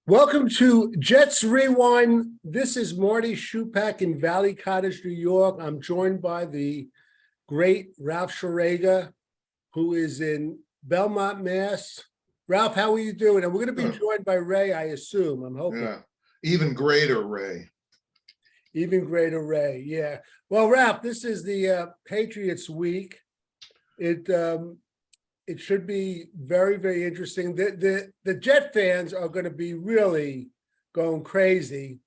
Welcome to Jets Rewind. This is Marty Schupak in Valley Cottage, New York. I'm joined by the great Ralph Schrager, who is in Belmont, Mass. Ralph, how are you doing? And we're going to be joined by Ray, I assume. I'm hoping. Yeah, even greater Ray. Even greater Ray, yeah. Well, Ralph, this is the Patriots week. It should be very, very interesting. The Jet fans are going to be really going crazy,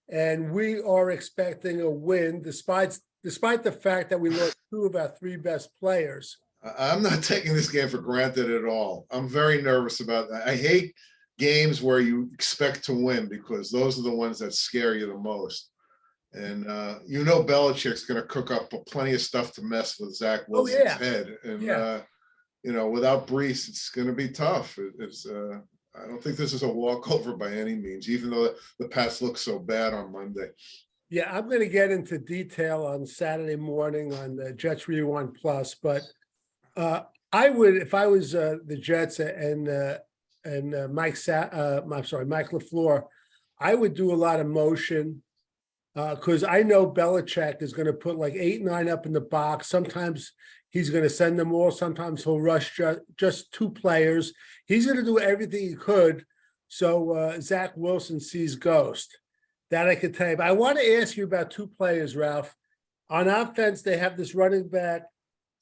and we are expecting a win, despite the fact that we lost two of our three best players. I'm not taking this game for granted at all. I'm very nervous about that. I hate games where you expect to win because those are the ones that scare you the most. And Belichick's going to cook up plenty of stuff to mess with Zach Wilson's head. And without Brees, it's going to be tough. I don't think this is a walkover by any means, even though the Pats look so bad on Monday. Yeah, I'm going to get into detail on Saturday morning on the Jets Rewind Plus, but I would, if I was the Jets and Mike LaFleur, I would do a lot of motion because I know Belichick is going to put like 8, 9 up in the box. Sometimes he's going to send them all. Sometimes he'll rush just two players. He's going to do everything he could so Zach Wilson sees ghost. That I could tell you. But I want to ask you about two players, Ralph. On offense, they have this running back,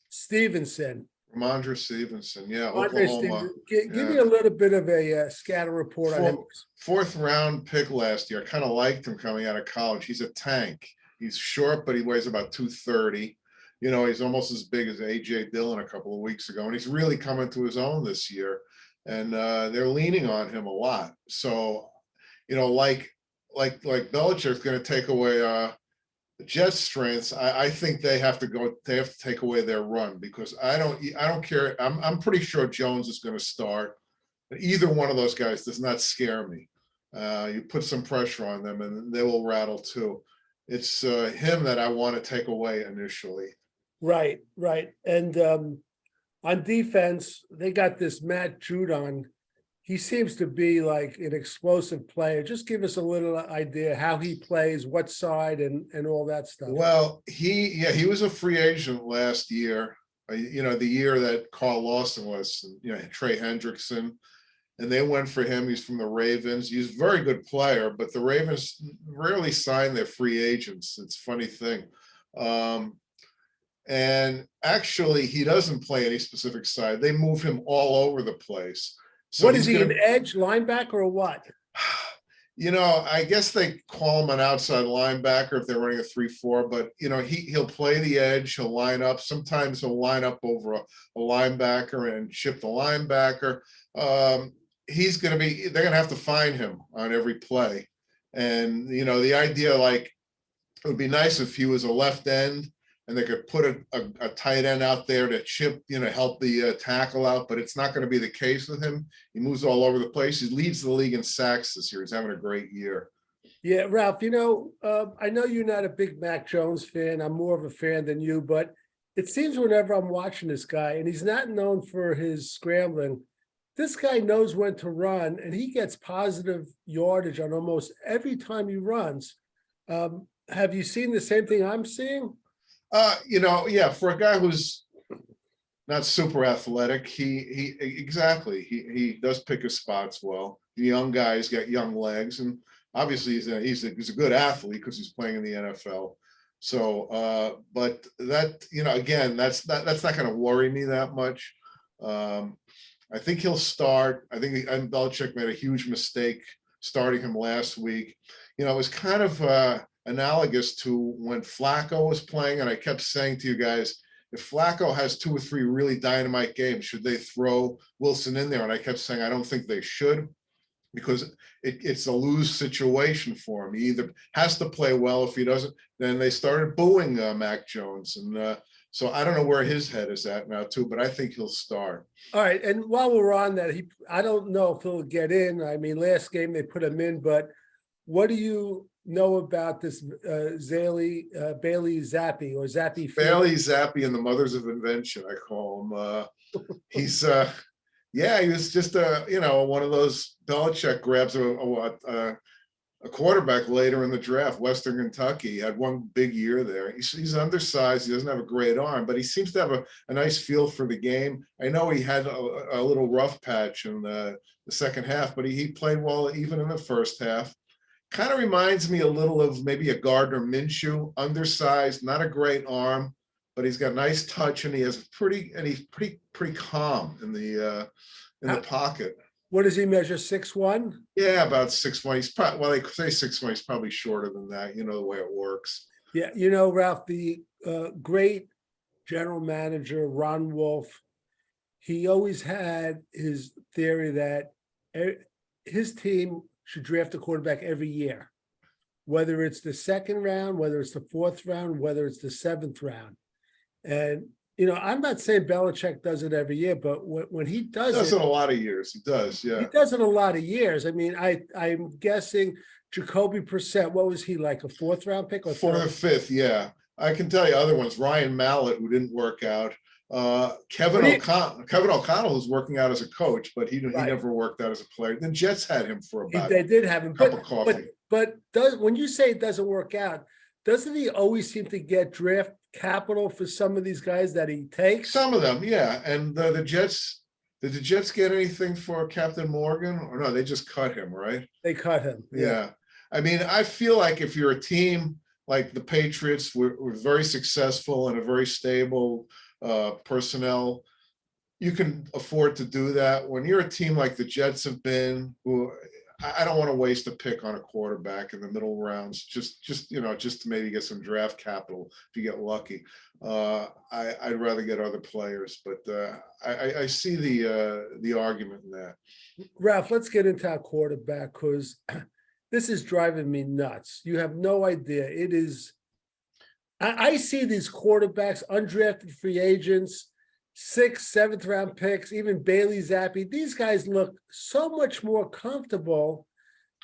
Stevenson. Ramondre Stevenson, yeah, Oklahoma. Give me a little bit of a scatter report on him. Fourth round pick last year. I kind of liked him coming out of college. He's a tank. He's short, but he weighs about 230. He's almost as big as A.J. Dillon a couple of weeks ago, and he's really coming to his own this year. And they're leaning on him a lot. So, like Belichick's going to take away the Jets' strengths. I think they have to take away their run because I don't care. I'm pretty sure Jones is going to start. Either one of those guys does not scare me. You put some pressure on them, and they will rattle too. It's him that I want to take away initially. Right. And on defense, they got this Matt Judon. He seems to be like an explosive player. Just give us a little idea how he plays, what side, and all that stuff. Well, he was a free agent last year. The year that Carl Lawson was, Trey Hendrickson, and they went for him. He's from the Ravens. He's a very good player, but the Ravens rarely sign their free agents. It's a funny thing. And actually, he doesn't play any specific side. They move him all over the place. So what is he, an edge linebacker or what? I guess they call him an outside linebacker if they're running a 3-4, but he'll play the edge, he'll line up. Sometimes he'll line up over a linebacker and chip the linebacker. They're gonna have to find him on every play. And the idea, like, it would be nice if he was a left end and they could put a tight end out there to chip, help the tackle out, but it's not going to be the case with him. He moves all over the place. He leads the league in sacks this year. He's having a great year. Yeah, Ralph, I know you're not a big Mac Jones fan. I'm more of a fan than you, but it seems whenever I'm watching this guy, and he's not known for his scrambling, this guy knows when to run, and he gets positive yardage on almost every time he runs. Have you seen the same thing I'm seeing? For a guy who's not super athletic, he does pick his spots well. The young guys got young legs, and obviously he's a good athlete because he's playing in the NFL. So, but that again, that's not going to worry me that much. I think he'll start. I think Belichick made a huge mistake starting him last week. It was kind of analogous to when Flacco was playing, and I kept saying to you guys, if Flacco has 2 or 3 really dynamite games, should they throw Wilson in there? And I kept saying I don't think they should, because it's a lose situation for him. He either has to play well. If he doesn't, then they started booing Mac Jones, and so I don't know where his head is at now too, but I think he'll start. All right, and while we're on that, I don't know if he'll get in. I mean, last game they put him in, but what do you know about this Bailey Zappi or Zappi? Bailey Zappi and the mothers of invention, I call him. He's Yeah, he was just one of those Belichick grabs a quarterback later in the draft, Western Kentucky. He had one big year there. He's undersized. He doesn't have a great arm, but he seems to have a nice feel for the game. I know he had a little rough patch in the second half, but he played well even in the first half. Kind of reminds me a little of maybe a Gardner Minshew, undersized, not a great arm, but he's got nice touch and he's pretty calm in the pocket. What does he measure? 6'1"? Yeah, about 6'1". He's probably, well, they say 6'1". He's probably shorter than that. You know the way it works. Yeah, Ralph, the great general manager Ron Wolf, he always had his theory that his team should draft a quarterback every year, whether it's the second round, whether it's the fourth round, whether it's the seventh round. And I'm not saying Belichick does it every year, but when he does it a lot of years. He does, yeah. He does it a lot of years. I mean, I'm guessing Jacoby Brissett, what was he, like a fourth round pick or for the fifth? Yeah, I can tell you other ones. Ryan Mallett, who didn't work out. Kevin O'Connell was working out as a coach, but he never worked out as a player. The Jets had him for about they did have him, cup of coffee. But when you say it doesn't work out, doesn't he always seem to get draft capital for some of these guys that he takes? Some of them, yeah. And the Jets, did the Jets get anything for Captain Morgan? Or no, they just cut him, right? They cut him. Yeah. I mean, I feel like if you're a team like the Patriots, we're very successful and a very stable personnel, you can afford to do that. When you're a team like the Jets have been, who I don't want to waste a pick on a quarterback in the middle rounds, just to maybe get some draft capital if you get lucky. I'd rather get other players, but I see the argument in that. Ralph, let's get into our quarterback, because this is driving me nuts. You have no idea. It is. I see these quarterbacks, undrafted free agents, 6th, 7th round picks, even Bailey Zappi. These guys look so much more comfortable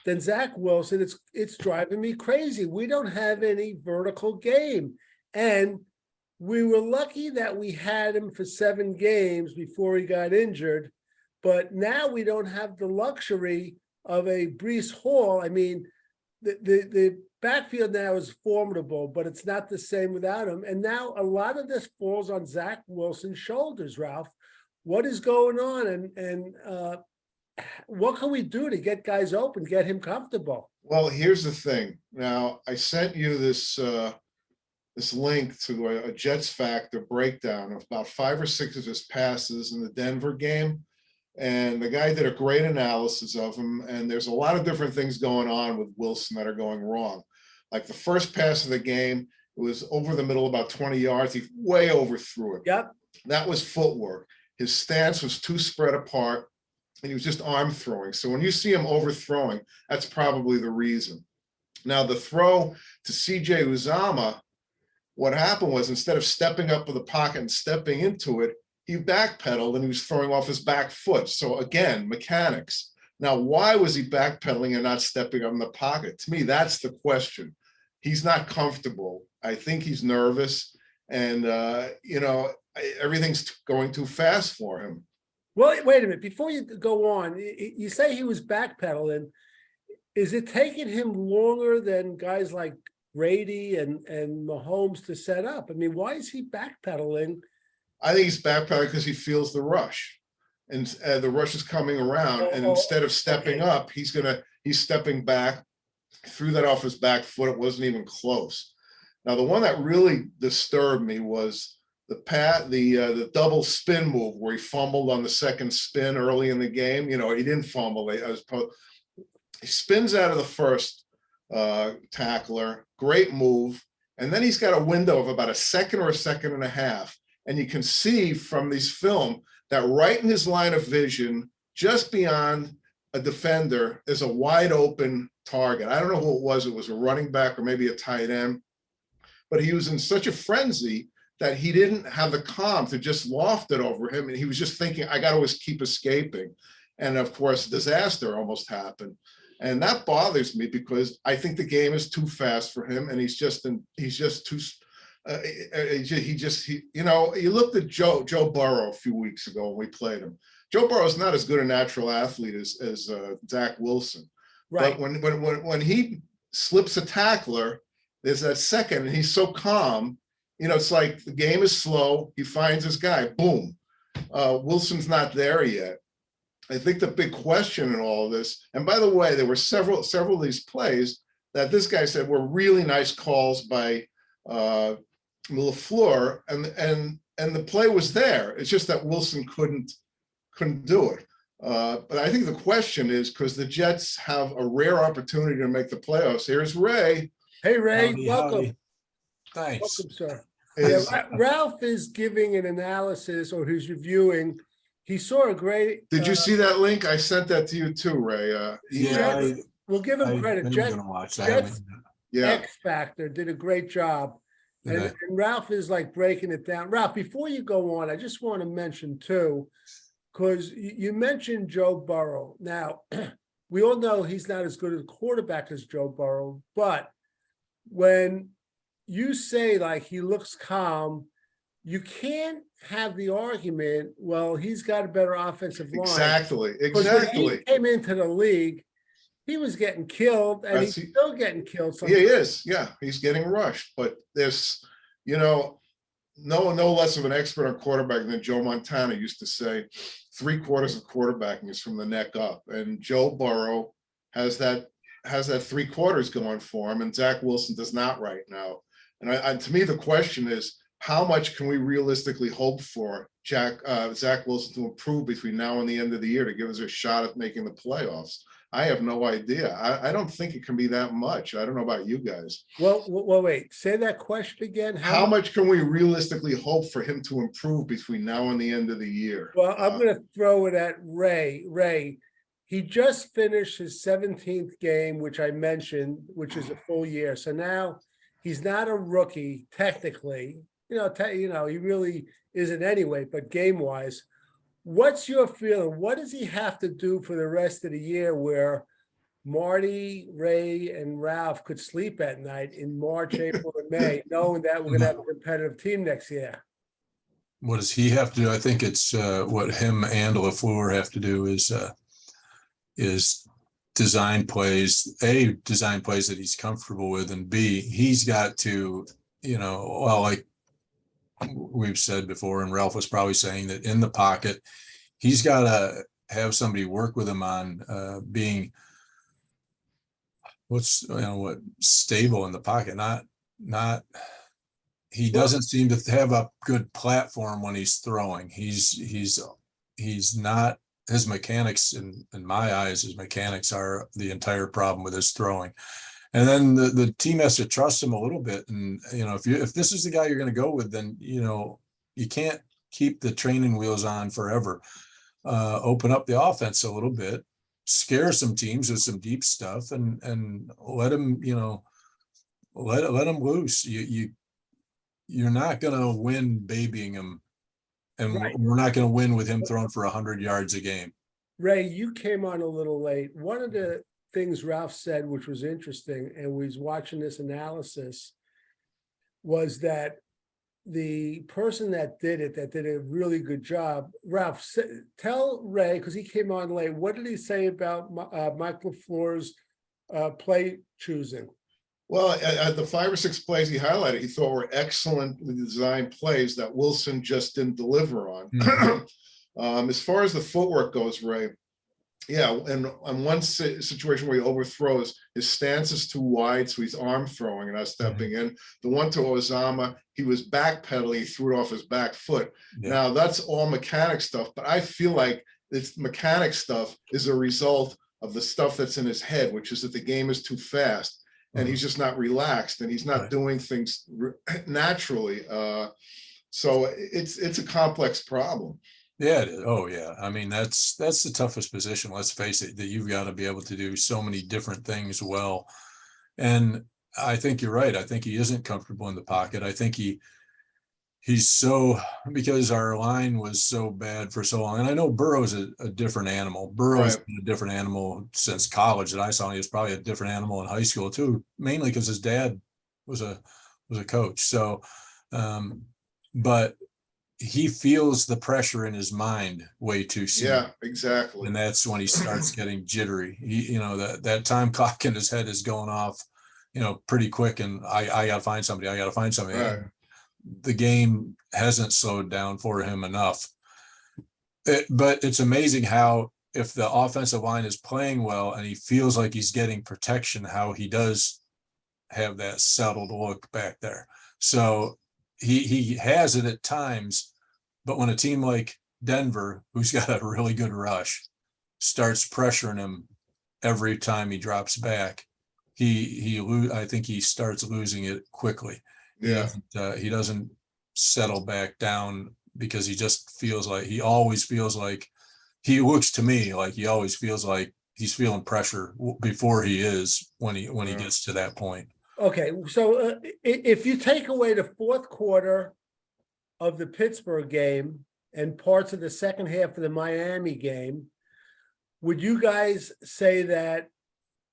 than Zach Wilson. It's driving me crazy. We don't have any vertical game. And we were lucky that we had him for 7 games before he got injured. But now we don't have the luxury of a Breece Hall. I mean, the backfield now is formidable, but it's not the same without him. And now a lot of this falls on Zach Wilson's shoulders, Ralph. What is going on? And what can we do to get guys open, get him comfortable? Well, here's the thing. Now, I sent you this link to a Jets Factor breakdown of about 5 or 6 of his passes in the Denver game. And the guy did a great analysis of him. And there's a lot of different things going on with Wilson that are going wrong. Like the first pass of the game, it was over the middle, about 20 yards. He way overthrew it. Yep. That was footwork. His stance was too spread apart, and he was just arm throwing. So when you see him overthrowing, that's probably the reason. Now, the throw to CJ Uzomah, what happened was instead of stepping up with the pocket and stepping into it, he backpedaled and he was throwing off his back foot. So again, mechanics. Now, why was he backpedaling and not stepping up in the pocket? To me, that's the question. He's not comfortable. I think he's nervous, and everything's going too fast for him. Well, wait a minute. Before you go on, you say he was backpedaling. Is it taking him longer than guys like Brady and Mahomes to set up? I mean, why is he backpedaling? I think he's backpedaling because he feels the rush, and the rush is coming around. And instead of stepping up, he's stepping back, threw that off his back foot. It wasn't even close. Now, the one that really disturbed me was the double spin move where he fumbled on the second spin early in the game. He didn't fumble. He spins out of the first tackler. Great move. And then he's got a window of about a second or a second and a half. And you can see from this film that right in his line of vision, just beyond a defender, is a wide open target. I don't know who it was. It was a running back or maybe a tight end. But he was in such a frenzy that he didn't have the calm to just loft it over him. And he was just thinking, I got to always keep escaping. And of course, disaster almost happened. And that bothers me because I think the game is too fast for him. And he's just too, you looked at Joe Burrow a few weeks ago when we played him. Joe Burrow is not as good a natural athlete as Zach Wilson. Right. But when he slips a tackler, there's that second, and he's so calm. You know, it's like the game is slow. He finds his guy. Boom. Wilson's not there yet. I think the big question in all of this, and by the way, there were several of these plays that this guy said were really nice calls by LaFleur, and the play was there. It's just that Wilson couldn't do it. But I think the question is, because the Jets have a rare opportunity to make the playoffs. Here's Ray. Hey, Ray, Howdy, welcome. howdy. Thanks. Welcome, sir. Is, Yeah, Ralph is giving an analysis, or he's reviewing. He saw a great. did you see that link? I sent that to you too, Ray. Yeah, We'll give him credit. I'm Jets, gonna watch that. Jets yeah. X Factor did a great job. And, Yeah. and Ralph is like breaking it down. Ralph, before you go on, I just want to mention too, because you mentioned Joe Burrow. Now, we all know he's not as good a quarterback as Joe Burrow, but when you say like he looks calm, you can't have the argument, well, he's got a better offensive line. Exactly. 'Cause when Exactly. he came into the league, he was getting killed, and he's still getting killed He sometimes. is. Yeah, he's getting rushed. But there's, you know, no less of an expert on quarterback than Joe Montana used to say. 3/4 of quarterbacking is from the neck up, and Joe Burrow has that 3/4 going for him, and Zach Wilson does not right now. And to me, the question is, how much can we realistically hope for Zach Wilson to improve between now and the end of the year to give us a shot at making the playoffs? I have no idea. I don't think it can be that much. I don't know about you guys. Well, wait, say that question again. How much can we realistically hope for him to improve between now and the end of the year? Well, I'm going to throw it at Ray. Ray, he just finished his 17th game, which I mentioned, which is a full year. So now he's not a rookie technically. He really isn't anyway, but game-wise, what's your feeling? What does he have to do for the rest of the year where Marty, Ray, and Ralph could sleep at night in March, April, and May, knowing that we're going to have a competitive team next year? What does he have to do? I think it's what him and LaFleur have to do is design plays that he's comfortable with, and B, he's got to, like we've said before, and Ralph was probably saying that in the pocket, he's got to have somebody work with him on being stable in the pocket. Not he doesn't seem to have a good platform when he's throwing. He's not, his mechanics in my eyes, his mechanics are the entire problem with his throwing. And then the team has to trust him a little bit. And, if this is the guy you're going to go with, then, you can't keep the training wheels on forever. Open up the offense a little bit, scare some teams with some deep stuff, and let him, let him loose. You're not going to win babying him. And Right. We're not going to win with him throwing for 100 yards a game. Ray, you came on a little late. One of the things Ralph said, which was interesting, and we was watching this analysis, was that the person that did a really good job. Ralph, tell Ray, because he came on late, what did he say about Mike LaFleur's play choosing? Well, at the 5 or 6 plays he highlighted, he thought were excellently designed plays that Wilson just didn't deliver on. Mm-hmm. As far as the footwork goes, Ray, yeah, and on one situation where he overthrows, his stance is too wide, so he's arm throwing and not stepping in. The one to Ozama, he was backpedaling, he threw it off his back foot. Yeah. Now, that's all mechanic stuff, but I feel like this mechanic stuff is a result of the stuff that's in his head, which is that the game is too fast. And he's just not relaxed, and he's not doing things naturally. So it's a complex problem. Yeah, it is. Oh yeah. I mean, that's the toughest position. Let's face it, that you've got to be able to do so many different things well. And I think you're right. I think he isn't comfortable in the pocket. I think he's so, because our line was so bad for so long. And I know Burrow's a different animal. Burrow's been a different animal since college that I saw. He was probably a different animal in high school too, mainly because his dad was a coach. So, but he feels the pressure in his mind way too soon. Yeah, exactly. And that's when he starts getting jittery. That time clock in his head is going off, pretty quick. And I got to find somebody. I got to find somebody. Right. The game hasn't slowed down for him enough. But it's amazing how, if the offensive line is playing well and he feels like he's getting protection, how he does have that settled look back there. So he has it at times, but when a team like Denver, who's got a really good rush, starts pressuring him every time he drops back, I think he starts losing it quickly. Yeah. He doesn't settle back down, because he just feels like he looks to me like he always feels like he's feeling pressure before he is when he gets to that point. Okay, so if you take away the fourth quarter of the Pittsburgh game and parts of the second half of the Miami game, would you guys say that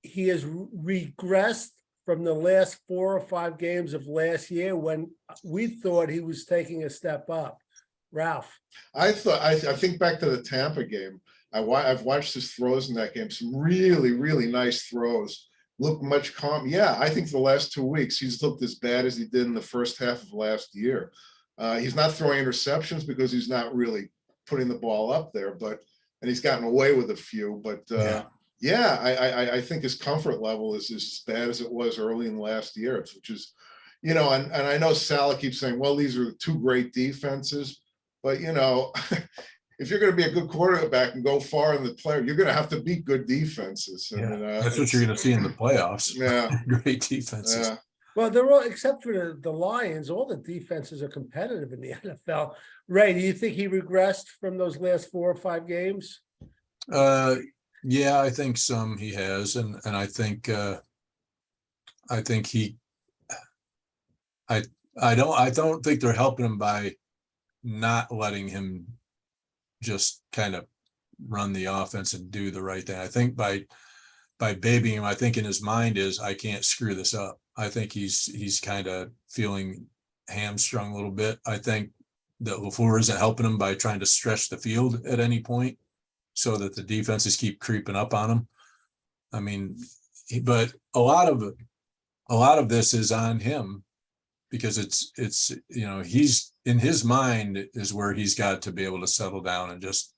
he has regressed from the last 4 or 5 games of last year, when we thought he was taking a step up? Ralph? I think back to the Tampa game. I've watched his throws in that game. Some really, really nice throws. Look much calm. Yeah, I think the last 2 weeks he's looked as bad as he did in the first half of last year. He's not throwing interceptions because he's not really putting the ball up there, and he's gotten away with a few. But I think his comfort level is as bad as it was early in last year, which is, and I know Salah keeps saying, well, these are 2 great defenses, but if you're going to be a good quarterback and go far in the play, you're going to have to beat good defenses. Yeah, And, that's what you're going to see in the playoffs. Yeah. Great defenses. Yeah. Well, they're all, except for the Lions, all the defenses are competitive in the NFL. Ray, do you think he regressed from those last 4 or 5 games? Yeah, I think he has, and I think I don't think they're helping him by not letting him just kind of run the offense and do the right thing. I think by babying him, I think in his mind is, I can't screw this up. I think he's kind of feeling hamstrung a little bit. I think that LaFleur isn't helping him by trying to stretch the field at any point, so that the defenses keep creeping up on him. I mean, but a lot of this is on him, because it's he's, in his mind is where he's got to be able to settle down and just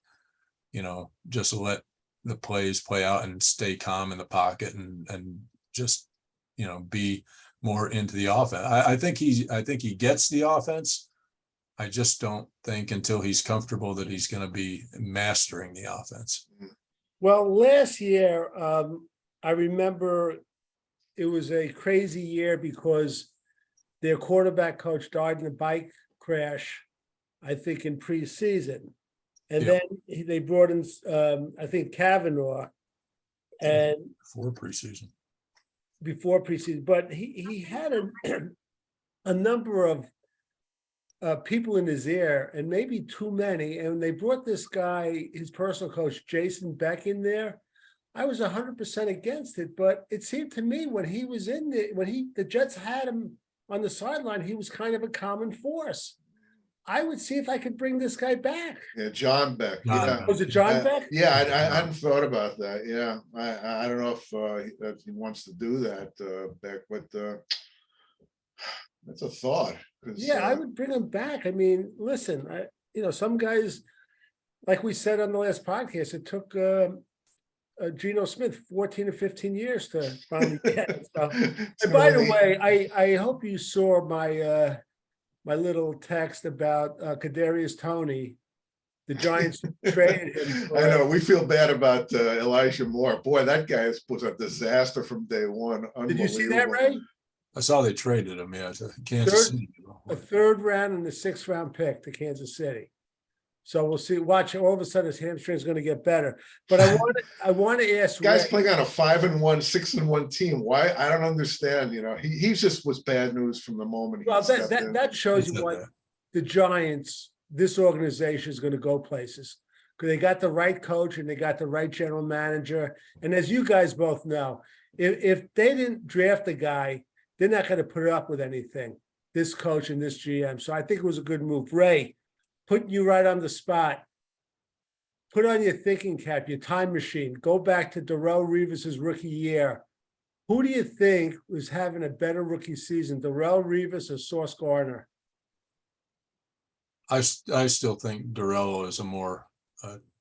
let the plays play out and stay calm in the pocket and just be more into the offense. I think he gets the offense. I just don't think until he's comfortable that he's going to be mastering the offense. Well, last year, I remember it was a crazy year because their quarterback coach died in a bike crash, I think in preseason. And then they brought in, I think, Kavanaugh, and before preseason, but he had a number of people in his ear, and maybe too many. And they brought this guy, his personal coach, Jason Beck, in there. I was 100% against it, but it seemed to me when he was in there, the Jets had him on the sideline, he was kind of a common force. I would see if I could bring this guy back. Yeah, John Beck. Yeah. Was it John Beck? Yeah, I hadn't thought about that. Yeah, I don't know if he wants to do that, Beck, but that's a thought. Yeah, I would bring him back. I mean, listen, some guys, like we said on the last podcast, it took Geno Smith 14 or 15 years to finally get it. So, and by the way, I hope you saw my my little text about Kadarius Toney. The Giants traded him. I know, we feel bad about Elijah Moore. Boy, that guy was a disaster from day one. Did you see that, Ray? I saw they traded him, to Kansas City. A 3rd round and a 6th round pick to Kansas City. So we'll see. Watch, all of a sudden his hamstring is going to get better. But I want to ask, guys Ray, playing on a 5-1, 6-1 team. Why? I don't understand. He just was bad news from the moment. Well, that shows you what the Giants, this organization, is going to go places, because they got the right coach and they got the right general manager. And as you guys both know, if they didn't draft a guy, they're not going to put up with anything, this coach and this GM. So I think it was a good move. Ray, putting you right on the spot. Put on your thinking cap, your time machine. Go back to Darrelle Revis's rookie year. Who do you think was having a better rookie season, Darrelle Revis or Sauce Gardner? I still think Darrell is a more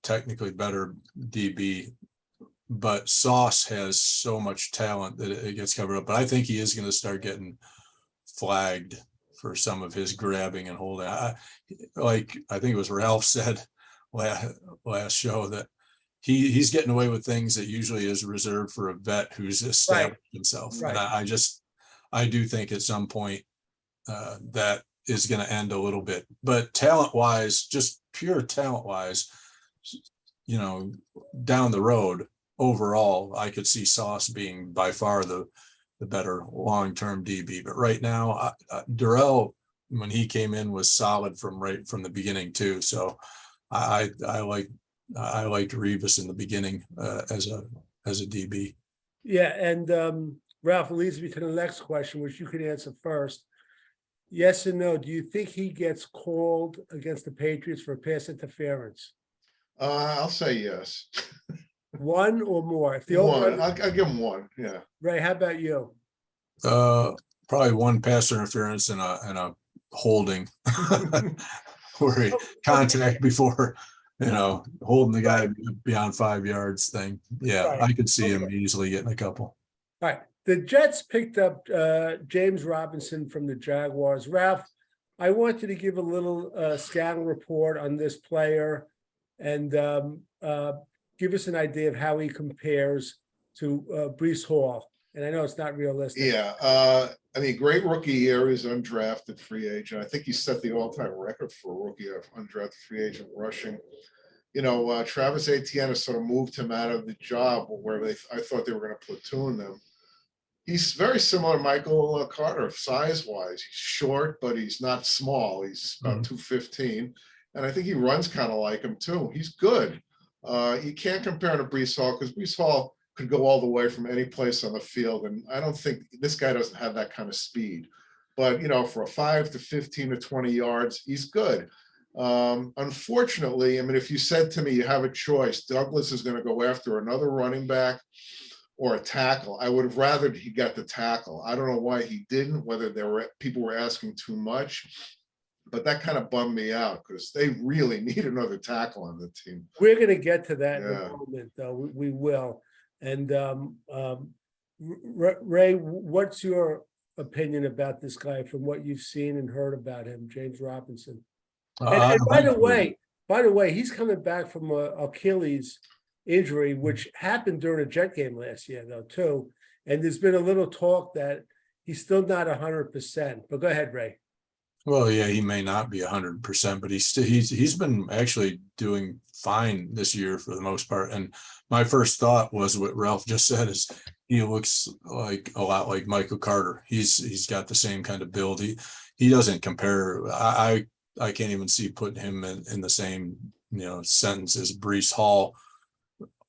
technically better DB, but Sauce has so much talent that it gets covered up. But I think he is going to start getting flagged for some of his grabbing and holding. I think it was Ralph said last show that he's getting away with things that usually is reserved for a vet who's established himself. Right. And I do think at some point that is going to end a little bit, but talent wise, just pure talent wise, down the road overall, I could see Sauce being by far the better long-term DB. But right now, Darrell, when he came in, was solid from the beginning too. So I liked Revis in the beginning as a DB. Yeah, and Ralph, it leads me to the next question, which you can answer first. Yes and no. Do you think he gets called against the Patriots for pass interference? I'll say yes. One or more? If the One, I'll give him one. Yeah. Ray, how about you? Probably one pass interference and a holding where he contact before, holding the guy beyond 5 yards thing. Yeah, Right. I could see him easily getting a couple. All right. The Jets picked up James Robinson from the Jaguars. Ralph, I want you to give a little scouting report on this player and give us an idea of how he compares to Breece Hall. And I know it's not realistic. Yeah. Great rookie year. He's an undrafted free agent. I think he set the all-time record for a rookie of undrafted free agent rushing. Travis Etienne has sort of moved him out of the job where I thought they were going to platoon them. He's very similar to Michael Carter, size-wise. He's short, but he's not small. He's about 215. And I think he runs kind of like him, too. He's good. You can't compare him to Breece Hall because Breece Hall could go all the way from any place on the field. And I don't think this guy doesn't have that kind of speed. But, for a 5 to 15 to 20 yards, he's good. Unfortunately, if you said to me, you have a choice, Douglas is going to go after another running back or a tackle, I would have rather he got the tackle. I don't know why he didn't, whether people were asking too much, but that kind of bummed me out because they really need another tackle on the team. We're going to get to that in a moment, though. We will. And Ray, what's your opinion about this guy from what you've seen and heard about him, James Robinson? And by the way, he's coming back from Achilles injury, which happened during a Jet game last year, though, too. And there's been a little talk that he's still not 100%. But go ahead, Ray. Well, yeah, he may not be 100%, but he's been actually doing fine this year for the most part. And my first thought was what Ralph just said is he looks like a lot like Michael Carter. He's got the same kind of build. He doesn't compare. I can't even see putting him in the same sentence as Breece Hall.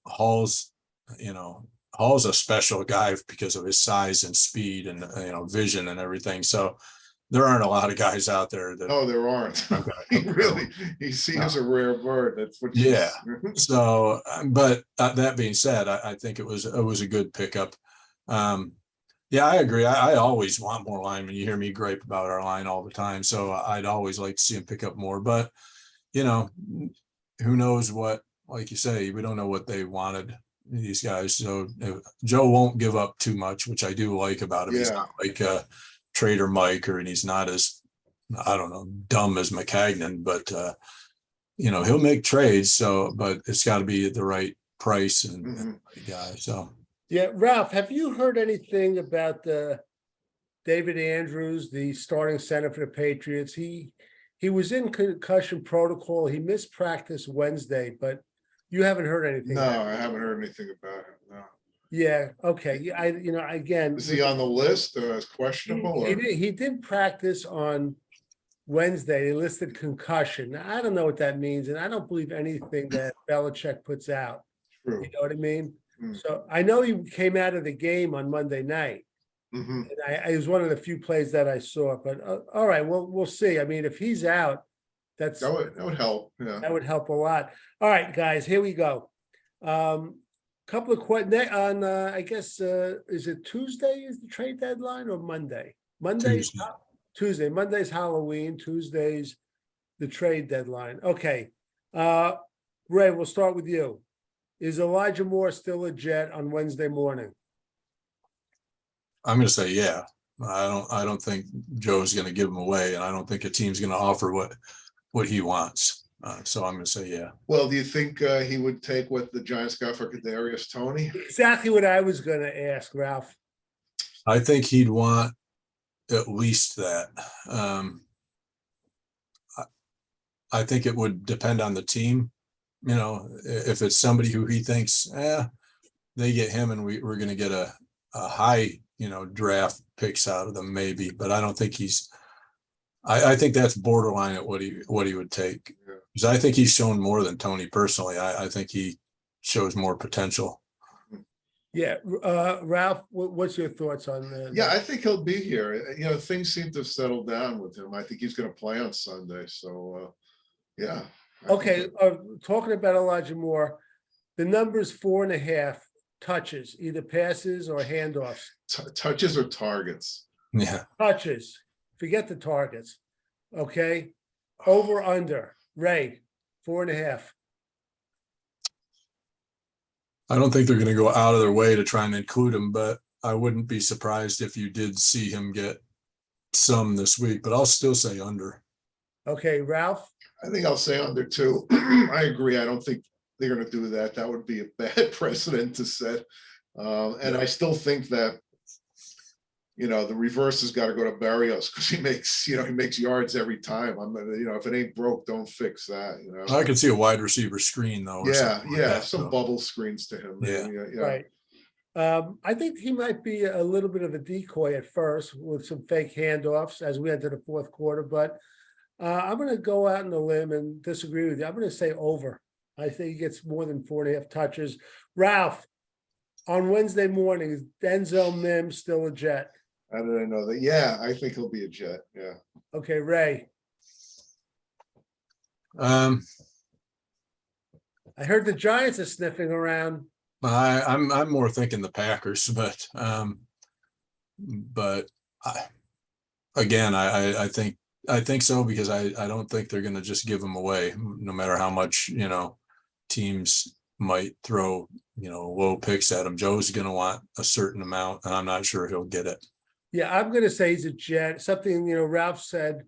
Hall's a special guy because of his size and speed and vision and everything. So there aren't a lot of guys out there that. No, there aren't. He's seen as a rare bird. That's what. So, but that being said, I think it was a good pickup. Yeah, I agree. I always want more linemen. You hear me gripe about our line all the time. So I'd always like to see him pick up more. But who knows what? Like you say, we don't know what they wanted, these guys. So Joe won't give up too much, which I do like about him. Yeah. He's not like Trader Mike, and he's not as, I don't know, dumb as McCagnon, but he'll make trades. So, but it's got to be at the right price and the right guy. So yeah, Ralph, have you heard anything about David Andrews, the starting center for the Patriots? He was in concussion protocol. He missed practice Wednesday, but you haven't heard anything. No, I haven't heard anything about him. No. Yeah. Okay. Again, is he on the list as questionable? He did practice on Wednesday. They listed concussion. Now, I don't know what that means, and I don't believe anything that Belichick puts out. True. You know what I mean? So I know he came out of the game on Monday night. And it was one of the few plays that I saw. But all right, well, we'll see. If he's out, That's, That would help, yeah. that would help a lot. All right, guys, here we go. Couple of on, I guess, is it Tuesday is the trade deadline or Monday? Monday? Tuesday. Tuesday. Monday's Halloween, Tuesday's the trade deadline. Okay. Ray, we'll start with you. Is Elijah Moore still a Jet on Wednesday morning? I'm gonna say, yeah. I don't think Joe's gonna give him away, and I don't think a team's gonna offer what he wants. So I'm gonna say, yeah. Well, do you think he would take what the Giants got for Kadarius Toney? Exactly what I was gonna ask, Ralph. I think he'd want at least that. I think it would depend on the team. You know, if it's somebody who he thinks, they get him and we're going to get a high, draft picks out of them, maybe. But I don't think I think that's borderline at what he would take. Because I think he's shown more than Toney personally. I think he shows more potential. Yeah, Ralph, what's your thoughts on that? Yeah, I think he'll be here. Things seem to have settled down with him. I think he's going to play on Sunday. So, yeah. Okay, talking about Elijah Moore, the number's 4.5 touches, either passes or handoffs. Touches or targets? Yeah. Touches, forget the targets. Okay, over under, Ray, 4.5. I don't think they're going to go out of their way to try and include him, but I wouldn't be surprised if you did see him get some this week, but I'll still say under. Okay, Ralph? I think I'll say under too. I agree. I don't think they're going to do that. That would be a bad precedent to set. And I still think that, the reverse has got to go to Barrios because he makes yards every time. If it ain't broke, don't fix that. I could see a wide receiver screen though. Some bubble screens to him. Yeah. Right. I think he might be a little bit of a decoy at first with some fake handoffs as we enter the fourth quarter, but I'm going to go out on a limb and disagree with you. I'm going to say over. I think he gets more than 4.5 touches. Ralph, on Wednesday morning, is Denzel Mims still a Jet? How did I know that? Yeah, I think he'll be a Jet. Yeah. Okay, Ray. I heard the Giants are sniffing around. I'm more thinking the Packers, but I think so because I don't think they're going to just give them away, no matter how much teams might throw low picks at him. Joe's going to want a certain amount, and I'm not sure he'll get it. Yeah, I'm going to say he's a Jet. Something Ralph said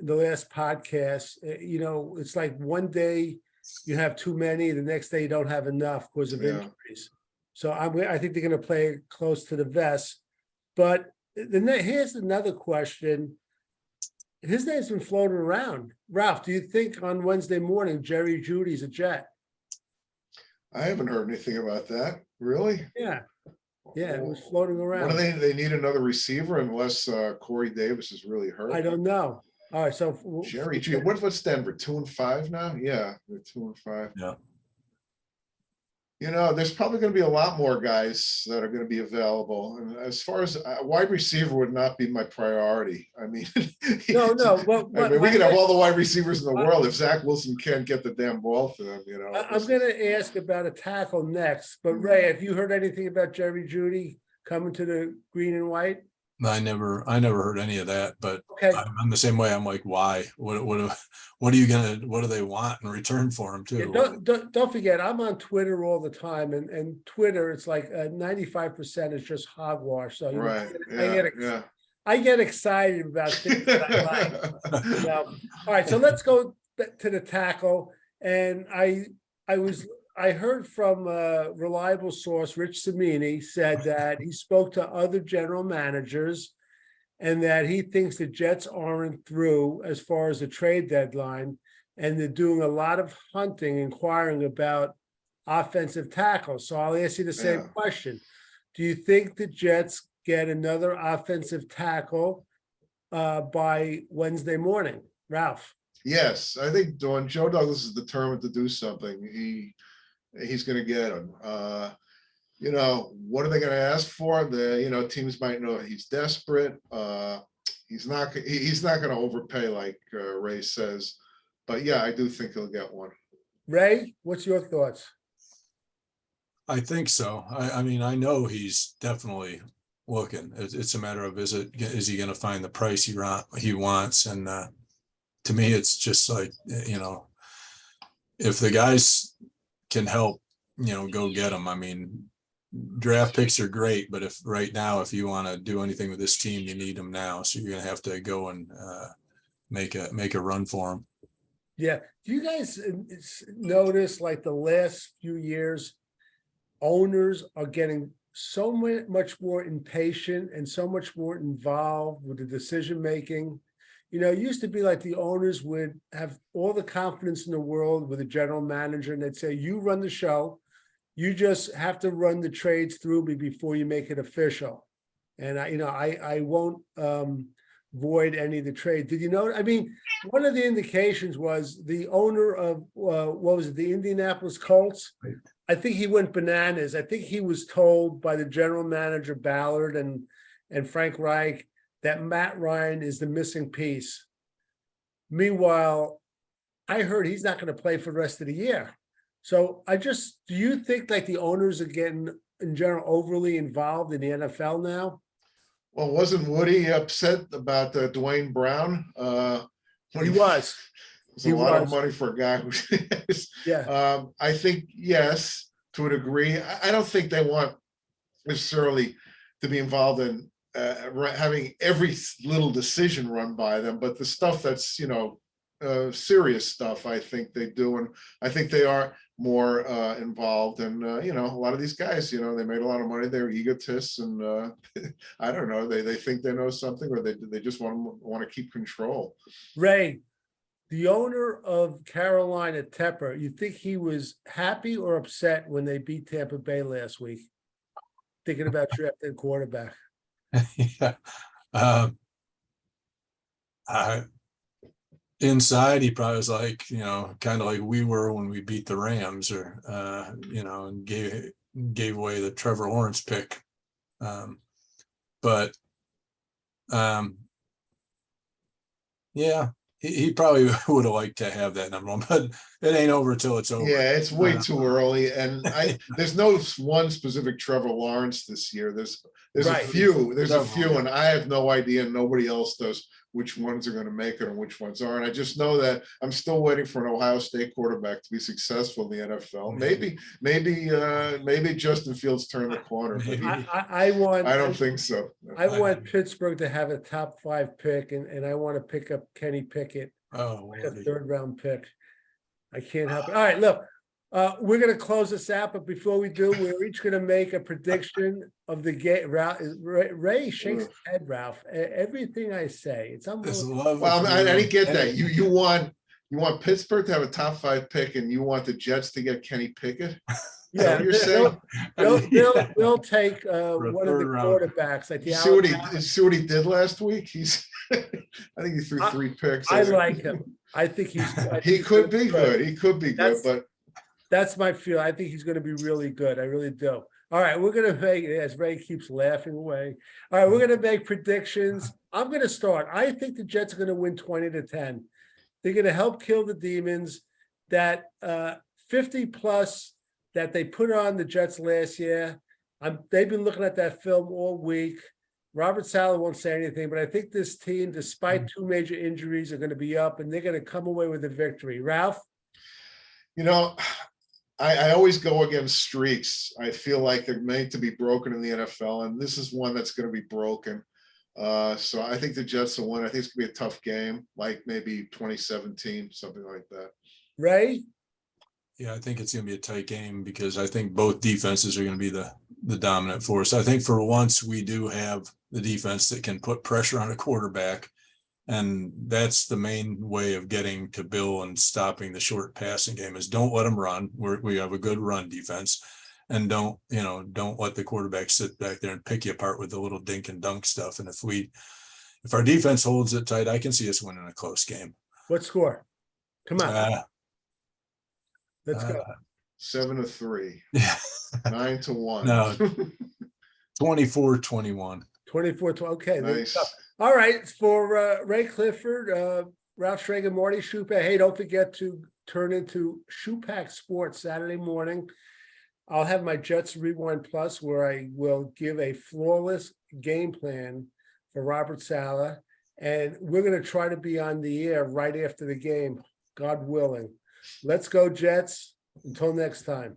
in the last podcast. It's like one day you have too many, the next day you don't have enough because of injuries. So I think they're going to play it close to the vest. But here's another question. His name's been floating around. Ralph, do you think on Wednesday morning Jerry Jeudy's a Jet? I haven't heard anything about that. Really? Yeah. Yeah, it was floating around. What do they need another receiver unless Corey Davis is really hurt? I don't know. All right, so Jerry G. What's Denver? 2-5 now? Yeah, they're 2-5. Yeah. There's probably going to be a lot more guys that are going to be available. And as far as wide receiver would not be my priority. I mean, no. We can have all the wide receivers in the world if Zach Wilson can't get the damn ball to them. I'm going to ask about a tackle next. But Ray, have you heard anything about Jerry Jeudy coming to the green and white? I never heard any of that, but okay. I'm the same way. I'm like, why? What do they want in return for him too? Yeah, don't forget, I'm on Twitter all the time, and Twitter, it's like 95% is just hogwash. So right, I get excited about things that I like. All right, so let's go to the tackle, and I heard from a reliable source, Rich Cimini, said that he spoke to other general managers and that he thinks the Jets aren't through as far as the trade deadline, and they're doing a lot of hunting, inquiring about offensive tackles. So I'll ask you the same question. Do you think the Jets get another offensive tackle by Wednesday morning? Ralph? Yes, I think when Joe Douglas is determined to do something, he's going to get him. What are they going to ask for? Teams might know he's desperate. He's not going to overpay, like Ray says. But yeah, I do think he'll get one. Ray, what's your thoughts? I think so. I mean, I know he's definitely looking. It's a matter of is he going to find the price he wants? And to me, it's just like, if the guys can help, go get them. I mean, draft picks are great, but if you want to do anything with this team, you need them now. So you're going to have to go and make a run for them. Yeah. Do you guys notice like the last few years, owners are getting so much more impatient and so much more involved with the decision-making? It used to be like the owners would have all the confidence in the world with the general manager, and they'd say, you run the show. You just have to run the trades through me before you make it official. And I won't void any of the trade. Did you know? I mean, one of the indications was the owner of what was it, the Indianapolis Colts? Right. I think he went bananas. I think he was told by the general manager Ballard and Frank Reich that Matt Ryan is the missing piece. Meanwhile, I heard he's not going to play for the rest of the year. So do you think like the owners are getting in general overly involved in the NFL now? Well, wasn't Woody upset about Dwayne Brown? He was. It's a lot of money for a guy who is. Yeah. I think, yes, to a degree. I don't think they want necessarily to be involved in having every little decision run by them, but the stuff that's, serious stuff, I think they do. And I think they are more involved. And, a lot of these guys, they made a lot of money. They're egotists. And I don't know, they think they know something, or they just want to keep control. Ray, the owner of Carolina, Tepper, you think he was happy or upset when they beat Tampa Bay last week? Thinking about drafting quarterback. Yeah. Inside, he probably was like, kind of like we were when we beat the Rams, or and gave away the Trevor Lawrence pick. Yeah, he probably would have liked to have that number one, but it ain't over till it's over. Yeah, it's way too early, and there's no one specific Trevor Lawrence this year. There's Right. a few, and I have no idea, and nobody else does, which ones are going to make it and which ones aren't. I just know that I'm still waiting for an Ohio State quarterback to be successful in the NFL. Maybe Justin Fields turned the corner, but I don't think so. I want Pittsburgh to have a top 5 pick, and I want to pick up Kenny Pickett, Oh, a 3rd round pick. I can't help it. All right, look, we're going to close this out, but before we do, we're each going to make a prediction of the game. Ray shakes his head, Ralph. Everything I say, it's unbelievable. Well, I didn't get that. You want Pittsburgh to have a top 5 pick, and you want the Jets to get Kenny Pickett? Yeah, you're saying they'll take one of the quarterbacks. Like see what he did last week. I think he threw 3 picks. I like him. I think he could be good. He could be good, but that's my feel. I think he's going to be really good. I really do. All right, we're going to make, as Ray keeps laughing away. All right, we're going to make predictions. I'm going to start. I think the Jets are going to win 20-10. They're going to help kill the demons. That 50 plus that they put on the Jets last year. They've been looking at that film all week. Robert Saleh won't say anything, but I think this team, despite 2 major injuries, are going to be up, and they're going to come away with a victory. Ralph? I always go against streaks. I feel like they're made to be broken in the NFL, and this is one that's going to be broken. So I think the Jets will win. I think it's going to be a tough game, like maybe 2017, something like that. Ray? Yeah, I think it's going to be a tight game because I think both defenses are going to be the dominant force. I think for once we do have the defense that can put pressure on a quarterback, and that's the main way of getting to Bill and stopping the short passing game is don't let them run. We have a good run defense, and don't let the quarterback sit back there and pick you apart with the little dink and dunk stuff. And if our defense holds it tight, I can see us winning a close game. What score? Come on. Let's go. 7-3. Yeah. 9-1. No. 24-21. 24-12. Okay. Nice. All right. For Ray Clifford, Ralph Schrager, Marty Schupak. Hey, don't forget to turn into Schupak Sports Saturday morning. I'll have my Jets Rewind Plus where I will give a flawless game plan for Robert Saleh. And we're going to try to be on the air right after the game, God willing. Let's go, Jets. Until next time.